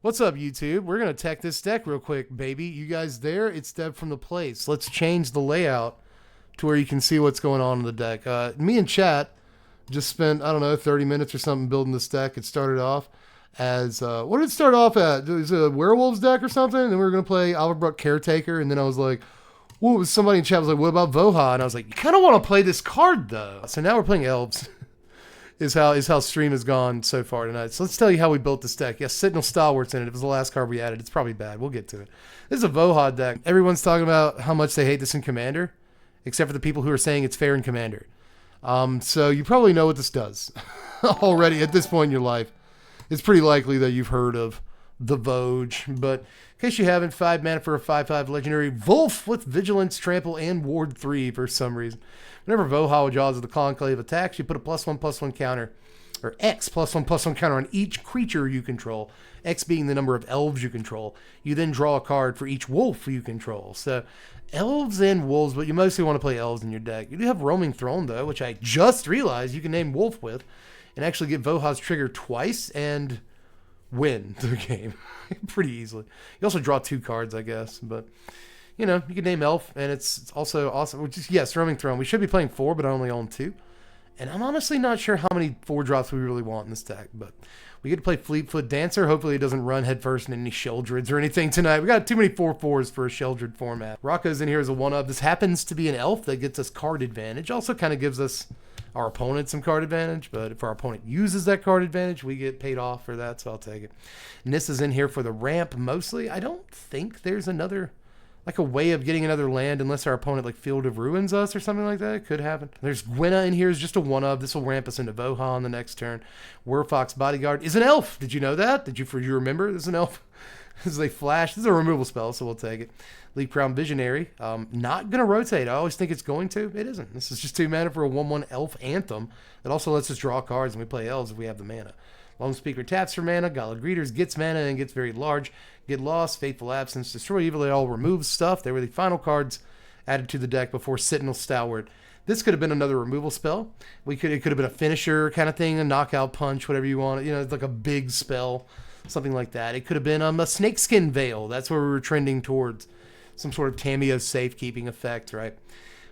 What's up, YouTube? We're going to tech this deck real quick, baby. You guys there? It's Deb from the place. Let's change the layout to where you can see what's going on in the deck. Me and chat just spent, I don't know, 30 minutes or something building this deck. It started off as, what did it start off at? It was a werewolves deck or something? And then we were going to play Alvarbrook Caretaker. And then I was like, whoa, somebody in chat was like, what about Voja? And I was like, you kind of want to play this card, though. So now we're playing Elves. is how stream has gone so far tonight. So let's tell you how we built this deck. Yes, Sentinel Stalwart's in it. It was the last card we added. It's probably bad. We'll get to it. This is a Voja deck. Everyone's talking about how much they hate this in Commander, except for the people who are saying it's fair in Commander. So you probably know what this does already at this point in your life. It's pretty likely that you've heard of the Voja, but in case you haven't, 5 mana for a 5/5 legendary Wolf with Vigilance, Trample, and Ward 3 for some reason. Whenever Voja with Jaws of the Conclave attacks, you put a +1/+1 counter, or X +1/+1 counter on each creature you control, X being the number of elves you control. You then draw a card for each wolf you control. So elves and wolves, but you mostly want to play elves in your deck. You do have Roaming Throne, though, which I just realized you can name wolf with, and actually get Voja's trigger twice and win the game pretty easily. You also draw 2 cards, I guess, but you know, you can name elf, and it's also awesome. Which is, yes, Roaming Throne. We should be playing 4, but I only own 2. And I'm honestly not sure how many 4 drops we really want in this deck, but we get to play Fleetfoot Dancer. Hopefully it doesn't run headfirst into any Sheldreds or anything tonight. We got too many 4/4s for a Sheldred format. Rocco's in here as a 1-up. This happens to be an elf that gets us card advantage. Also kind of gives us our opponent some card advantage, but if our opponent uses that card advantage, we get paid off for that, so I'll take it. And this is in here for the ramp mostly. I don't think there's another, like, a way of getting another land unless our opponent, like, Field of Ruins us or something like that. It could happen. There's Gwenna in here is just a 1-of. This will ramp us into Voja on the next turn. Werfox Bodyguard is an elf. Did you know that? Did you remember? This is an elf. This is a flash. This is a removal spell, so we'll take it. Leaf Crown Visionary. Not going to rotate. I always think it's going to. It isn't. This is just 2 mana for a 1/1 elf anthem that also lets us draw cards, and we play elves if we have the mana. Lone Speaker taps for mana. Gala Greeters gets mana and gets very large. Get Lost, Fateful Absence, Destroy Evil. They all remove stuff. They were the final cards added to the deck before Sentinel Stalwart. This could have been another removal spell. It could have been a finisher kind of thing, a knockout punch, whatever you want. You know, it's like a big spell, something like that. It could have been a Snakeskin Veil. That's where we were trending towards, some sort of Tameo safekeeping effect, right?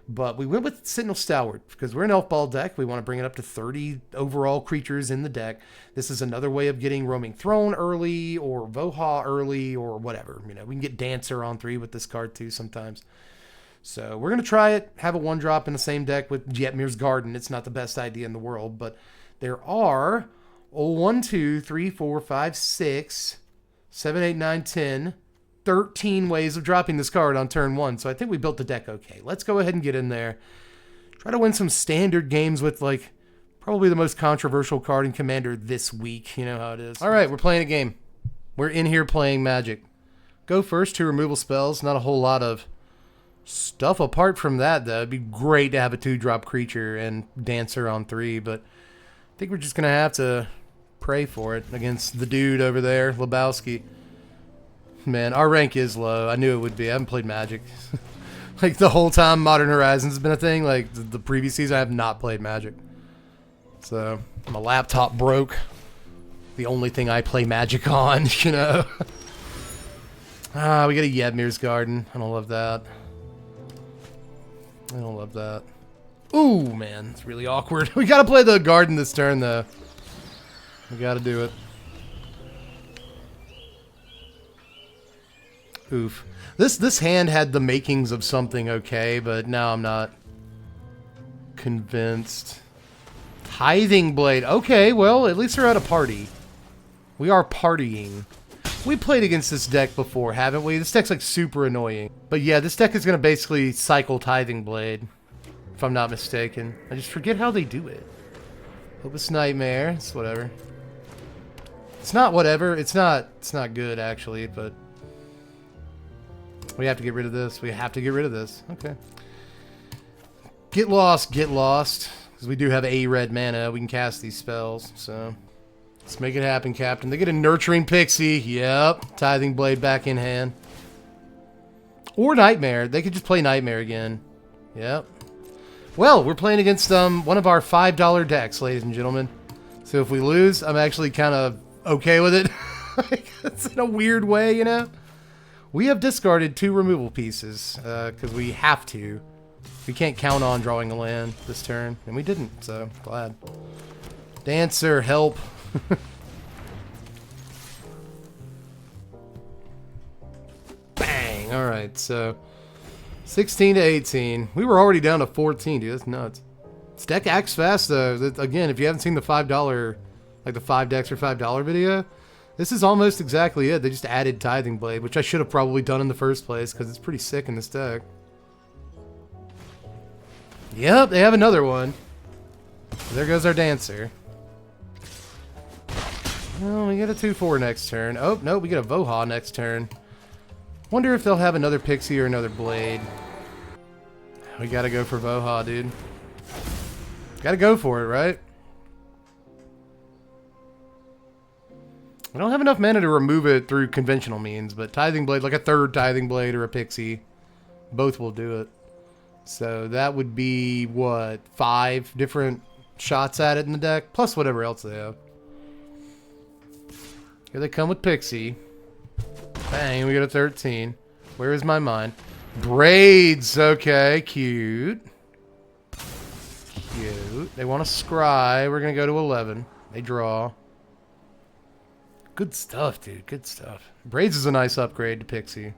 But we went with Sentinel Stalwart because we're an Elfball deck. We want to bring it up to 30 overall creatures in the deck. This is another way of getting Roaming Throne early or Voja early or whatever. You know, we can get Dancer on 3 with this card too sometimes. So we're going to try it, have a 1-drop in the same deck with Jetmir's Garden. It's not the best idea in the world, but there are 1, 2, 3, 4, 5, 6, 7, 8, 9, 10... 13 ways of dropping this card on turn 1. So I think we built the deck okay. Let's go ahead and get in there. Try to win some standard games with, like, probably the most controversial card in Commander this week. You know how it is. All right, we're playing a game. We're in here playing Magic. Go first, 2 removal spells. Not a whole lot of stuff apart from that, though. It'd be great to have a 2-drop creature and Dancer on 3, but I think we're just going to have to pray for it against the dude over there, Lebowski. Man, our rank is low. I knew it would be. I haven't played Magic. Like, the whole time Modern Horizons has been a thing. Like, the previous season, I have not played Magic. So, my laptop broke. The only thing I play Magic on, you know. We got a Yedmir's Garden. I don't love that. I don't love that. Ooh, man. It's really awkward. We got to play the Garden this turn, though. We got to do it. Oof. This hand had the makings of something okay, but now I'm not convinced. Tithing Blade. Okay, well, at least we're at a party. We are partying. We played against this deck before, haven't we? This deck's like super annoying. But yeah, this deck is going to basically cycle Tithing Blade, if I'm not mistaken. I just forget how they do it. Hopeless Nightmare. It's whatever. It's not whatever. It's not good, actually, but we have to get rid of this. We have to get rid of this. Okay. Get lost. Because we do have a red mana. We can cast these spells. So let's make it happen, Captain. They get a Nurturing Pixie. Yep. Tithing Blade back in hand. Or Nightmare. They could just play Nightmare again. Yep. Well, we're playing against one of our $5 decks, ladies and gentlemen. So if we lose, I'm actually kind of okay with it. Like, it's in a weird way, you know? We have discarded 2 removal pieces, because we have to. We can't count on drawing a land this turn, and we didn't, so glad. Dancer, help. Bang! Alright, so 16 to 18. We were already down to 14, dude. That's nuts. This deck acts fast, though. Again, if you haven't seen the $5, like the 5 decks for $5 video, this is almost exactly it. They just added Tithing Blade, which I should have probably done in the first place, because it's pretty sick in this deck. Yep, they have another one. There goes our Dancer. Well, we get a 2/4 next turn. Oh, no, we get a Voja next turn. Wonder if they'll have another Pixie or another Blade. We gotta go for Voja, dude. Gotta go for it, right? I don't have enough mana to remove it through conventional means, but Tithing Blade, like a 3rd Tithing Blade or a Pixie, both will do it. So that would be, what, 5 different shots at it in the deck, plus whatever else they have. Here they come with Pixie. Bang, we got a 13. Where is my mind? Braids, okay, cute. Cute. They want to scry. We're going to go to 11. They draw. Good stuff, dude. Good stuff. Braids is a nice upgrade to Pixie.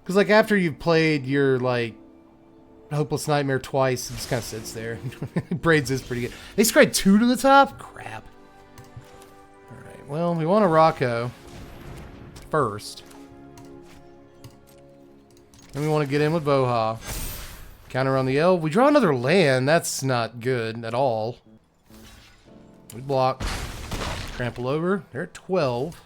Because, like, after you've played your, like, Hopeless Nightmare twice, it just kind of sits there. Braids is pretty good. They scryed 2 to the top? Crap. Alright, well, we want a Rocco first. Then we want to get in with Voja. Counter on the Elf. We draw another land. That's not good at all. We block. Trample over. They're at 12.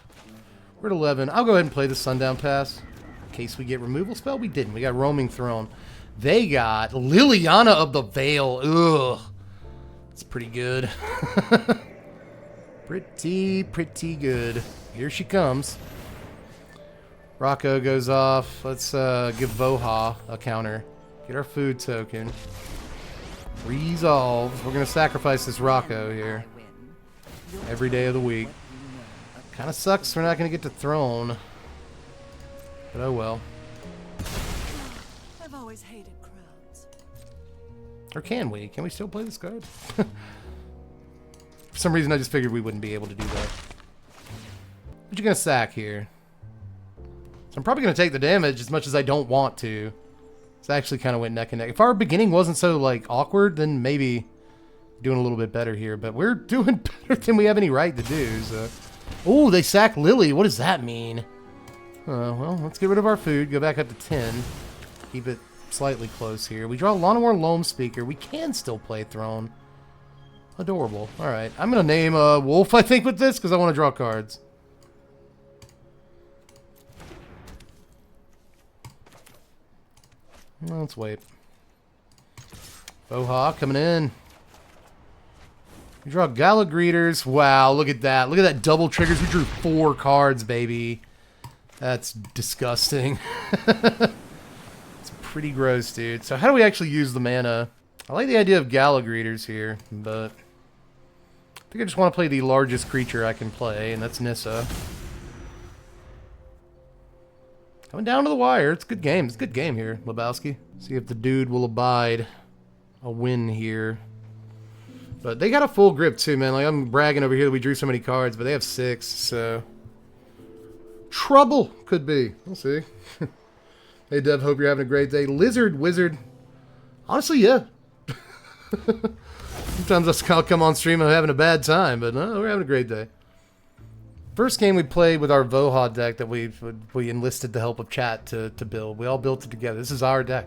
We're at 11. I'll go ahead and play the Sundown Pass. In case we get removal spell. We didn't. We got Roaming Throne. They got Liliana of the Veil. Ugh. It's pretty good. Pretty good. Here she comes. Rocco goes off. Let's give Voja a counter. Get our food token. Resolve. We're going to sacrifice this Rocco here. Every day of the week. Kind of sucks we're not going to get to Throne. But oh well. I've always hated crowds. Or can we? Can we still play this card? For some reason I just figured we wouldn't be able to do that. What you going to sack here? So I'm probably going to take the damage as much as I don't want to. It actually kind of went neck and neck. If our beginning wasn't so, like, awkward, then maybe doing a little bit better here. But we're doing better than we have any right to do, so. Oh, they sack Lily. What does that mean? Well, let's get rid of our food. Go back up to 10. Keep it slightly close here. We draw Lonamore Loam Speaker. We can still play Throne. Adorable. All right. I'm going to name Wolf, I think, with this, because I want to draw cards. Well, let's wait. Voja coming in. We draw Gala Greeters. Wow, look at that. Look at that double triggers. We drew 4 cards, baby. That's disgusting. It's pretty gross, dude. So how do we actually use the mana? I like the idea of Gala Greeters here, but I think I just want to play the largest creature I can play, and that's Nissa. Coming down to the wire. It's a good game. It's a good game here, Lebowski. See if the dude will abide a win here. But they got a full grip too, man. Like, I'm bragging over here that we drew so many cards, but they have 6, so trouble could be. We'll see. Hey, Dev, hope you're having a great day. Lizard Wizard. Honestly, yeah. Sometimes I'll come on stream and I'm having a bad time, but no, we're having a great day. First game we played with our Voja deck that we enlisted the help of chat to build. We all built it together. This is our deck.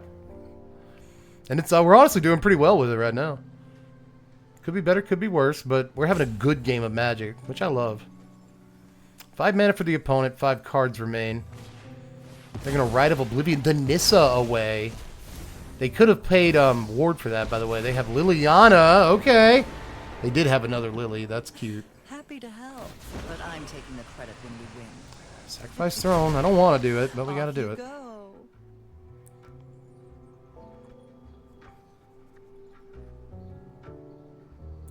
And it's we're honestly doing pretty well with it right now. Could be better, could be worse, but we're having a good game of Magic, which I love. 5 mana for the opponent, 5 cards remain. They're going to Rite of Oblivion the Nissa away. They could have paid Ward for that, by the way. They have Liliana. Okay. They did have another Lily. That's cute. Happy to help, but I'm taking the credit when we win. Sacrifice Throne. I don't want to do it, but we got to do it. Go.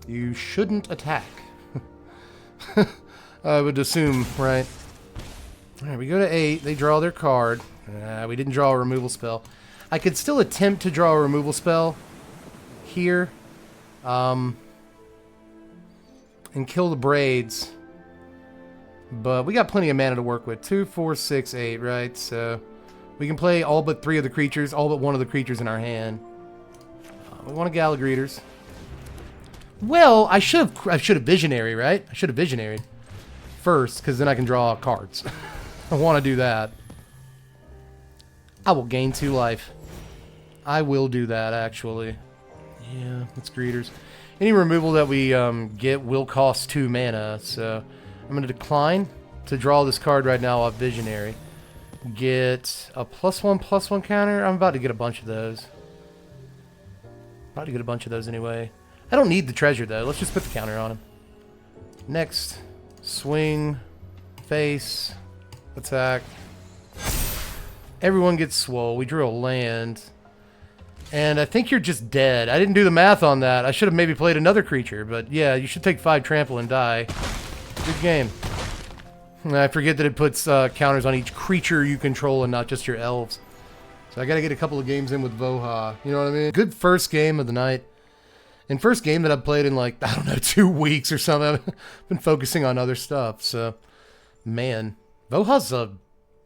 You shouldn't attack. I would assume, right? Alright, we go to 8. They draw their card. We didn't draw a removal spell. I could still attempt to draw a removal spell here. And kill the braids. But we got plenty of mana to work with. 2, 4, 6, 8, right? So we can play all but 3 of the creatures, all but 1 of the creatures in our hand. We want a Galagreeters. Well, I should have Visionary, right? I should have Visionaried first, because then I can draw cards. I want to do that. I will gain 2 life. I will do that, actually. Yeah, it's Greeters. Any removal that we get will cost 2 mana, so I'm going to decline to draw this card right now off Visionary. Get a +1/+1 counter. I'm about to get a bunch of those. About to get a bunch of those anyway. I don't need the treasure, though. Let's just put the counter on him. Next. Swing. Face. Attack. Everyone gets swole. We drew a land. And I think you're just dead. I didn't do the math on that. I should have maybe played another creature. But yeah, you should take 5 trample and die. Good game. And I forget that it puts counters on each creature you control and not just your elves. So I got to get a couple of games in with Voja. You know what I mean? Good first game of the night. And first game that I've played in like, I don't know, 2 weeks or something. I've been focusing on other stuff. So, man, Voja's a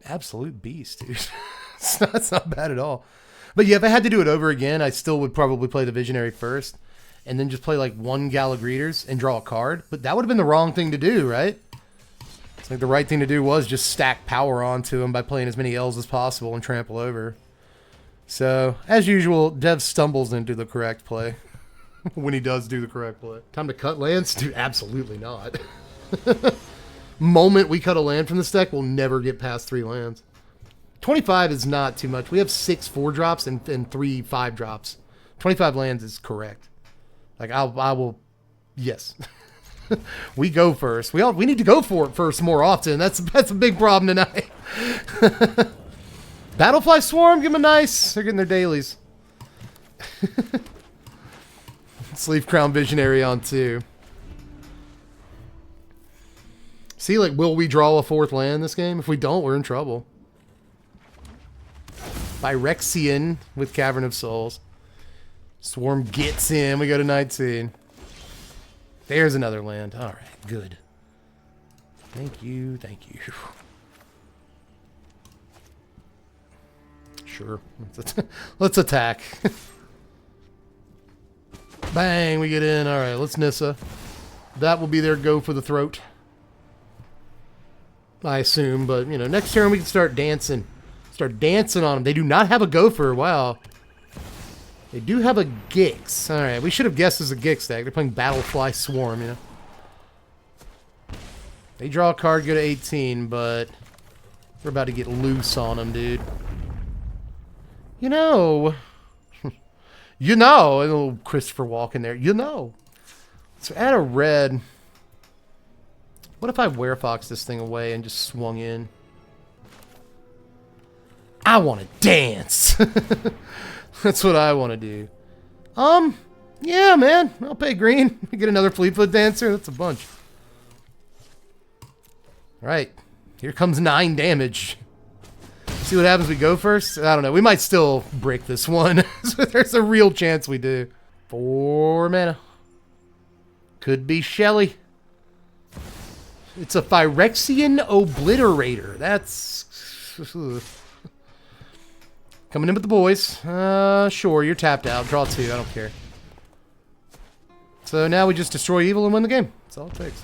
absolute beast, dude. It's not bad at all. But yeah, if I had to do it over again, I still would probably play the Visionary first. And then just play like 1 Galagreeters and draw a card. But that would have been the wrong thing to do, right? It's like the right thing to do was just stack power onto him by playing as many Elves as possible and trample over. So, as usual, Dev stumbles into the correct play. When he does do the correct play. Time to cut lands? Dude, absolutely not. Moment we cut a land from this deck, we'll never get past 3 lands. 25 is not too much. We have 6 4-drops and 3 5-drops. 25 lands is correct. Like, I will... Yes. We go first. We need to go for it first more often. That's a big problem tonight. Battlefly Swarm, give them a nice. They're getting their dailies. Sleeve Crown Visionary on 2. See, like, will we draw a 4th land this game? If we don't, we're in trouble. Phyrexian with Cavern of Souls. Swarm gets in. We go to 19. There's another land. All right, good. Thank you, thank you. Sure. Let's attack. Bang, we get in. All right, let's Nissa. That will be their go for the throat. I assume, but, you know, next turn we can start dancing. Start dancing on them. They do not have a Gopher. Wow. They do have a Gix. All right, we should have guessed as a Gix deck. They're playing Battlefly Swarm, you know. They draw a card, go to 18, but we're about to get loose on them, dude. You know... You know, a little Christopher Walken there. You know. So add a red. What if I Werefox this thing away and just swung in? I want to dance. That's what I want to do. Yeah, man. I'll pay green. Get another Fleetfoot Dancer. That's a bunch. All right. Here comes 9 damage. See what happens we go first? I don't know. We might still break this one. So there's a real chance we do. 4 mana. Could be Shelly. It's a Phyrexian Obliterator. That's... Coming in with the boys. Sure, you're tapped out. Draw 2. I don't care. So now we just destroy evil and win the game. That's all it takes.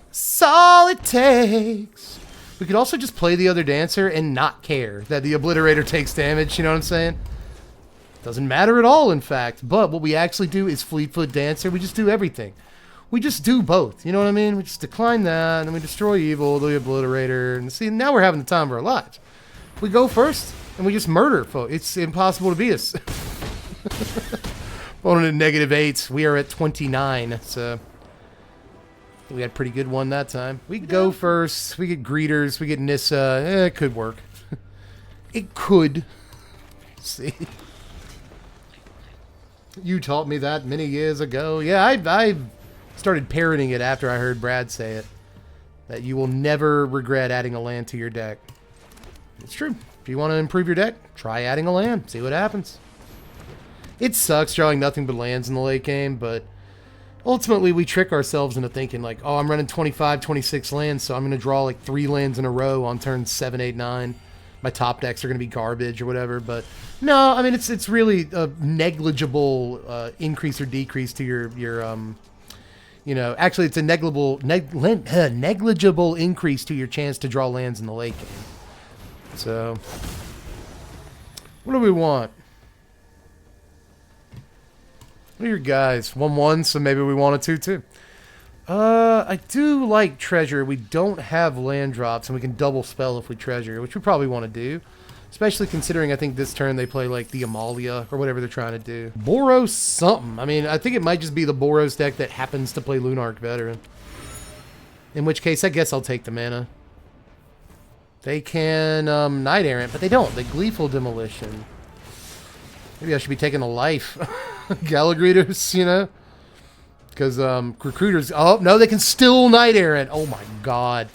That's all it takes. We could also just play the other dancer and not care that the Obliterator takes damage, you know what I'm saying? Doesn't matter at all, in fact. But what we actually do is Fleetfoot Dancer. We just do everything. We just do both, you know what I mean? We just decline that, and then we destroy evil, the Obliterator, and see, now we're having the time of our lives. We go first, and we just murder folks. It's impossible to beat us. Opponent at -8. We are at 29, so... We had a pretty good one that time. We go first. We get Greeters. We get Nissa. It could work. It could. See? You taught me that many years ago. Yeah, I started parroting it after I heard Brad say it. that you will never regret adding a land to your deck. It's true. If you want to improve your deck, try adding a land. See what happens. It sucks drawing nothing but lands in the late game, but ultimately we trick ourselves into thinking like, oh, I'm running 25, 26 lands, so I'm going to draw like 3 lands in a row on turns 7, 8, 9. My top decks are going to be garbage or whatever, but no, I mean, it's really a negligible increase or decrease to your you know, actually it's a negligible increase to your chance to draw lands in the late game. So, what do we want? What are your guys? 1/1, so maybe we want a 2/2. I do like treasure. We don't have land drops, and we can double spell if we treasure, which we probably want to do. Especially considering I think this turn they play like the Amalia or whatever they're trying to do. Boros something. I mean, I think it might just be the Boros deck that happens to play Lunarch Veteran. In which case, I guess I'll take the mana. They can Knight Errant, but they don't. They Gleeful Demolition. Maybe I should be taking a life. Galagreeters, you know? Because Recruiters... Oh, no, they can still Knight Errant. Oh, my God.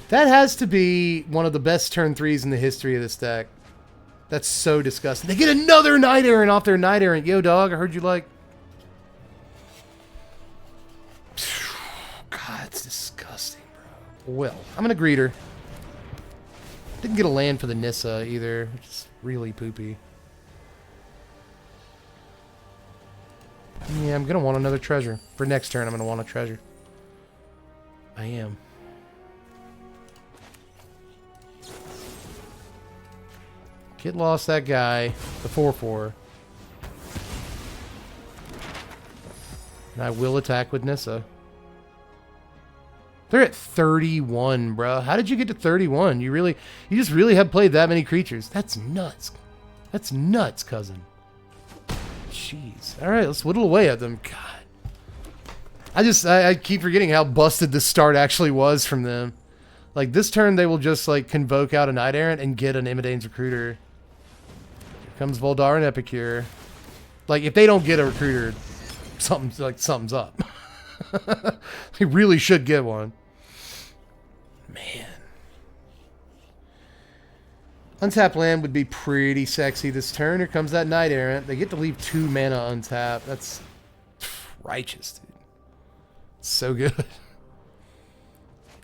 That has to be one of the best turn 3s in the history of this deck. That's so disgusting. They get another Knight Errant off their Knight Errant. Yo, dog, I heard you like... God, it's disgusting, bro. Well, I'm going to Greeter. Didn't get a land for the Nissa either, which is really poopy. Yeah, I'm going to want another treasure. For next turn, I'm going to want a treasure. I am. Kid lost that guy, the 4/4. And I will attack with Nissa. They're at 31, bro. How did you get to 31? You just really have played that many creatures. That's nuts. That's nuts, cousin. Jeez. All right, let's whittle away at them. God. I keep forgetting how busted the start actually was from them. Like, this turn, they will just, like, convoke out a Knight Errant and get an Imidane's Recruiter. Here comes Voldaren Epicure. Like, if they don't get a Recruiter, something's up. They really should get one. Man. Untapped land would be pretty sexy this turn. Here comes that Knight Errant. They get to leave 2 mana untapped. That's righteous, dude. So good.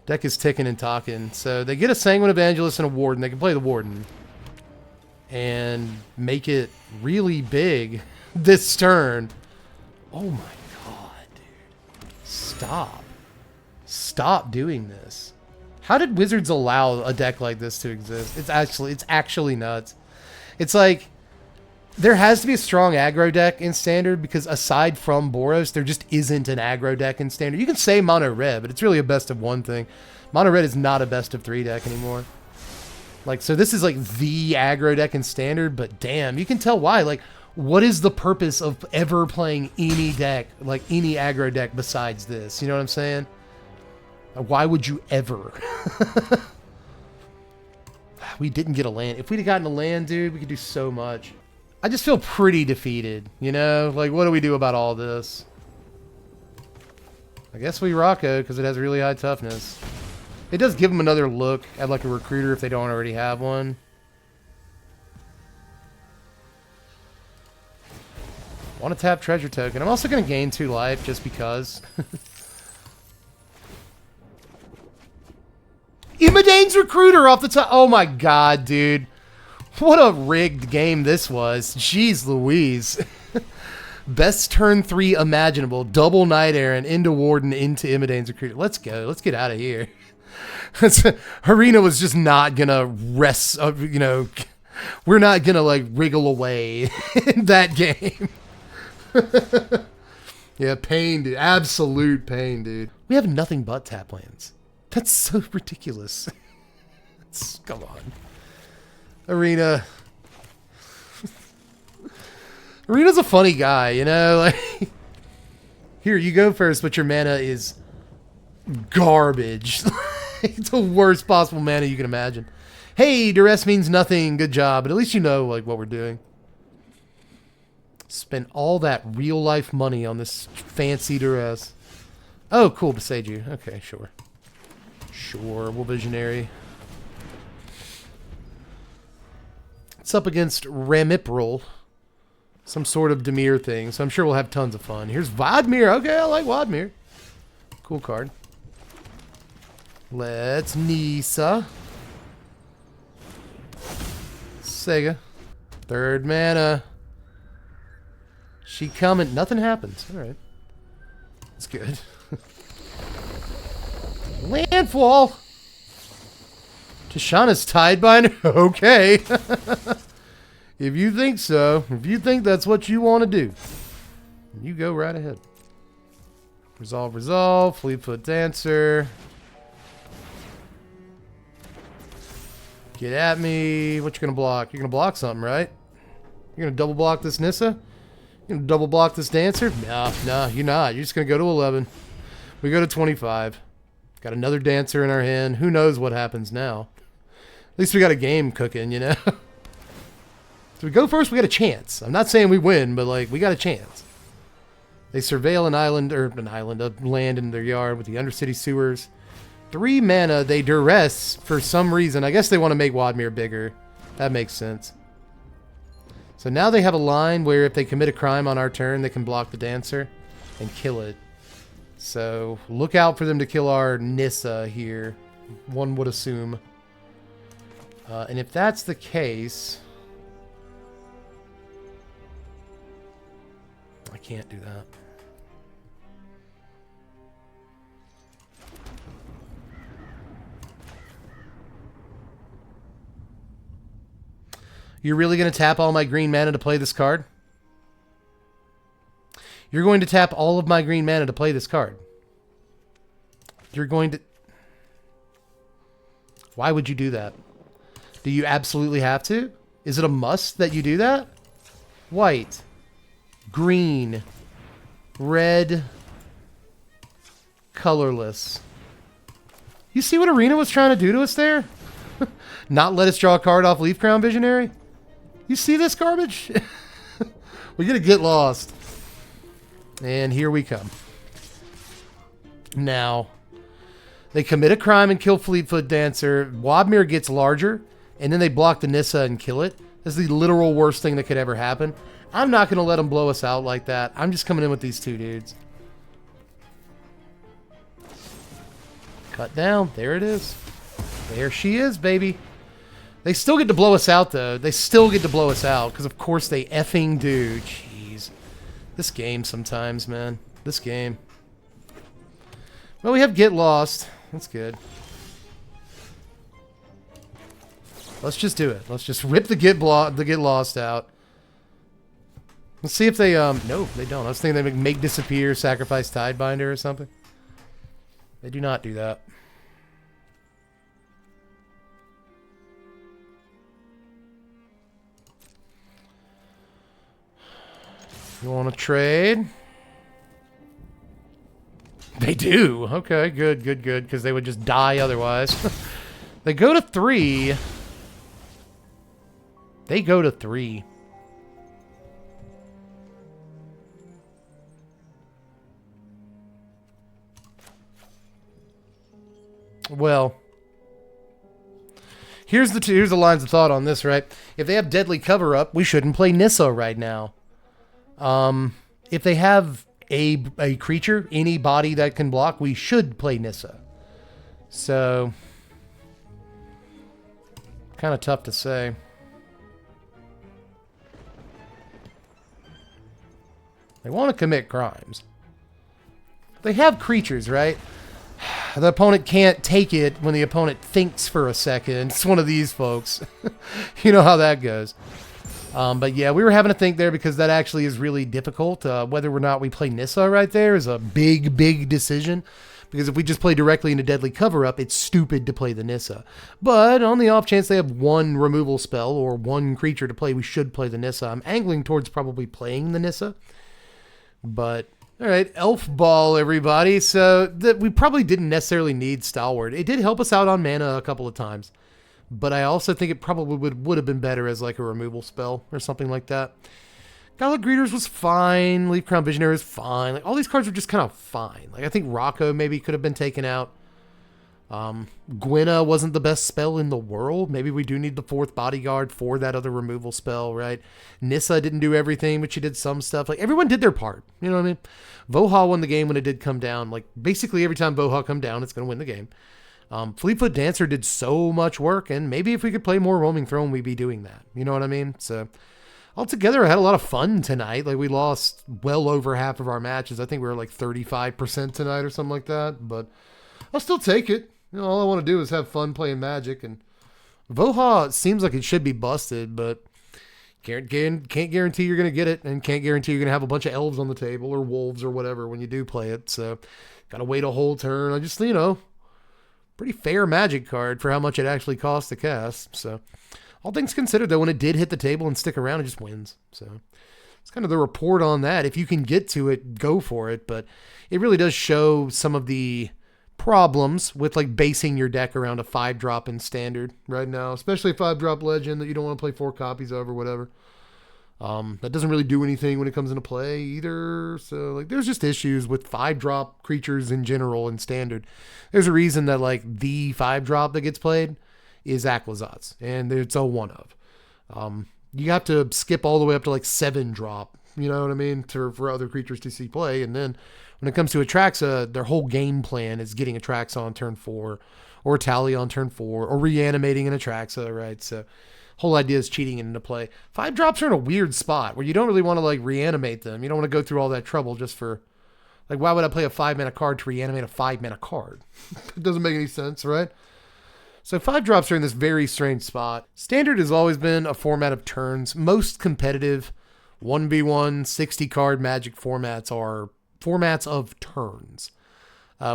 Deck is ticking and talking. So they get a Sanguine Evangelist and a Warden. They can play the Warden. And make it really big this turn. Oh my god, dude. Stop. Stop doing this. How did Wizards allow a deck like this to exist? It's actually nuts. It's like, there has to be a strong aggro deck in Standard because aside from Boros, there just isn't an aggro deck in Standard. You can say Mono Red, but it's really a best of 1 thing. Mono Red is not a best of 3 deck anymore. Like, so this is like the aggro deck in Standard, but damn, you can tell why. Like, what is the purpose of ever playing any deck, like any aggro deck besides this? You know what I'm saying? Why would you ever? We didn't get a land. If we'd have gotten a land, dude, we could do so much. I just feel pretty defeated, you know? Like, what do we do about all this? I guess we Rocco, because it has really high toughness. It does give them another look at, like, a Recruiter if they don't already have one. Want to tap Treasure Token. I'm also going to gain 2 life, just because. Imidane's Recruiter off the top. Oh my god, dude. What a rigged game this was. Jeez Louise. Best turn 3 imaginable. Double Knight Errant into Warden into Imidane's Recruiter. Let's go. Let's get out of here. Arena was just not gonna rest, you know, we're not gonna like wriggle away in that game. Yeah, pain, dude. Absolute pain, dude. We have nothing but tap lands. That's so ridiculous. Come on. Arena. Arena's a funny guy, you know? Like, here, you go first, but your mana is garbage. It's the worst possible mana you can imagine. Hey, duress means nothing. Good job. But at least you know like what we're doing. Spent all that real life money on this fancy duress. Oh, cool, Beseiju. Okay, sure. Sure, we'll Visionary. It's up against Ramipril. Some sort of Dimir thing, so I'm sure we'll have tons of fun. Here's Vodmir. Okay, I like Vodmir. Cool card. Let's Nisa. Sega. Third mana. She coming. Nothing happens. Alright. That's good. Landfall. Tishana's Tidebinder. Okay. If you think so, if you think that's what you want to do, you go right ahead. Resolve, resolve. Fleetfoot Dancer. Get at me. What you gonna block? You're gonna block something, right? You're gonna double block this Nissa? You're gonna double block this Dancer? No, you're not. You're just gonna go to 11. We go to 25. Got another Dancer in our hand. Who knows what happens now? At least we got a game cooking, you know? So we go first, we got a chance. I'm not saying we win, but like we got a chance. They surveil a land in their yard with the Undercity Sewers. 3 mana, they duress for some reason. I guess they want to make Wadmir bigger. That makes sense. So now they have a line where if they commit a crime on our turn, they can block the Dancer and kill it. So look out for them to kill our Nissa here, one would assume. And if that's the case... I can't do that. You're really going to tap all my green mana to play this card? You're going to tap all of my green mana to play this card. You're going to... Why would you do that? Do you absolutely have to? Is it a must that you do that? White. Green. Red. Colorless. You see what Arena was trying to do to us there? Not let us draw a card off Leaf Crown Visionary? You see this garbage? We're going to get lost. And here we come. Now, they commit a crime and kill Fleetfoot Dancer. Wadmir gets larger, and then they block the Nissa and kill it. That's the literal worst thing that could ever happen. I'm not going to let them blow us out like that. I'm just coming in with these 2 dudes. Cut down. There it is. There she is, baby. They still get to blow us out, though. They still get to blow us out, because of course they effing do. Jeez. This game sometimes, man. This game. Well, we have Get Lost. That's good. Let's just do it. Let's just rip the Get Lost out. Let's see if they, no, they don't. I was thinking they make disappear, sacrifice Tidebinder or something. They do not do that. You want to trade? They do. Okay, good, good, good, because they would just die otherwise. They go to 3. They go to 3. Well, here's the lines of thought on this, right? If they have Deadly Cover Up, we shouldn't play Nissa right now. If they have a creature, any body that can block, we should play Nissa. So, kind of tough to say. They want to commit crimes. They have creatures, right? The opponent can't take it when the opponent thinks for a second. It's one of these folks. You know how that goes. But yeah, we were having to think there because that actually is really difficult. Whether or not we play Nissa right there is a big, big decision. Because if we just play directly into Deadly Cover-Up, it's stupid to play the Nissa. But on the off chance they have one removal spell or one creature to play, we should play the Nissa. I'm angling towards probably playing the Nissa. But, alright, Elfball, everybody. So, we probably didn't necessarily need Stalwart. It did help us out on mana a couple of times. But I also think it probably would have been better as like a removal spell or something like that. Gala Greeters was fine. Leaf Crown Visionary was fine. Like all these cards were just kind of fine. Like I think Rocco maybe could have been taken out. Gwenna wasn't the best spell in the world. Maybe we do need the 4th bodyguard for that other removal spell, right? Nissa didn't do everything, but she did some stuff. Like, everyone did their part. You know what I mean? Voja won the game when it did come down. Like, basically every time Voja come down, it's going to win the game. Fleetfoot Dancer did so much work, and maybe if we could play more Roaming Throne, we'd be doing that. You know what I mean? So, altogether, I had a lot of fun tonight. Like, we lost well over half of our matches. I think we were like 35% tonight or something like that, but I'll still take it. You know, all I want to do is have fun playing Magic, and Voja seems like it should be busted, but can't guarantee you're going to get it, and can't guarantee you're going to have a bunch of elves on the table or wolves or whatever when you do play it. So, got to wait a whole turn. I just, pretty fair Magic card for how much it actually costs to cast. So, all things considered, though, when it did hit the table and stick around, it just wins. So, it's kind of the report on that. If you can get to it, go for it. But it really does show some of the problems with like basing your deck around a 5-drop in standard right now, especially a 5-drop legend that you don't want to play 4 copies of or whatever. That doesn't really do anything when it comes into play either. So like there's just issues with 5-drop creatures in general in standard. There's a reason that like the 5-drop that gets played is Aquazats, and it's a one of. You have to skip all the way up to like 7-drop, you know what I mean, for other creatures to see play. And then when it comes to Atraxa, their whole game plan is getting Atraxa on turn 4, or Tally on turn 4, or reanimating an Atraxa, right? So whole idea is cheating into play. 5-drops are in a weird spot where you don't really want to like reanimate them. You don't want to go through all that trouble just for, like, why would I play a 5-mana card to reanimate a 5-mana card? It doesn't make any sense, right? So 5-drops are in this very strange spot. Standard has always been a format of turns. Most competitive 1v1 60-card Magic formats are formats of turns,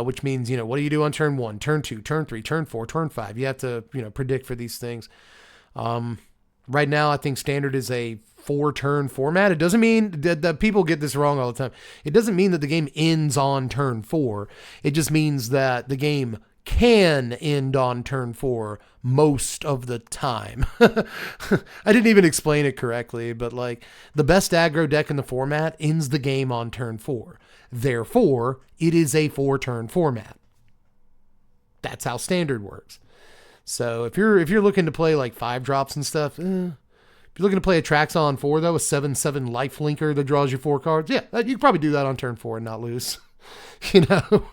which means, what do you do on turn 1, turn 2, turn 3, turn 4, turn 5? You have to, predict for these things. Right now, I think Standard is a 4-turn format. It doesn't mean that people get this wrong all the time. It doesn't mean that the game ends on turn 4. It just means that the game can end on turn 4 most of the time. I didn't even explain it correctly, but like the best aggro deck in the format ends the game on turn 4. Therefore, it is a 4-turn format. That's how Standard works. So if you're looking to play like 5-drops and stuff, if you're looking to play a Traxa on 4 though, a 7/7 life linker that draws you 4 cards, yeah, you can probably do that on turn 4 and not lose.